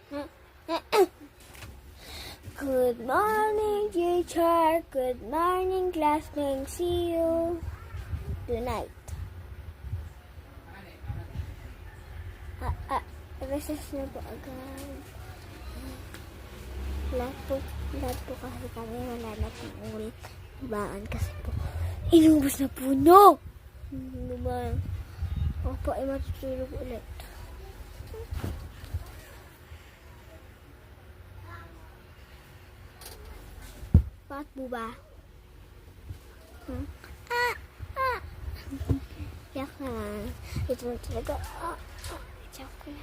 Good morning, teacher. Good morning, classmates. See you tonight. Recess na po agad. Lahat po kasi kami wala na pong ulit. Baan kasi po. Inubos na puno. Ano ba? Ako po ay matutulog ulit. Bakit po ba? Yak na lang. Ito na talaga. Yak ko na.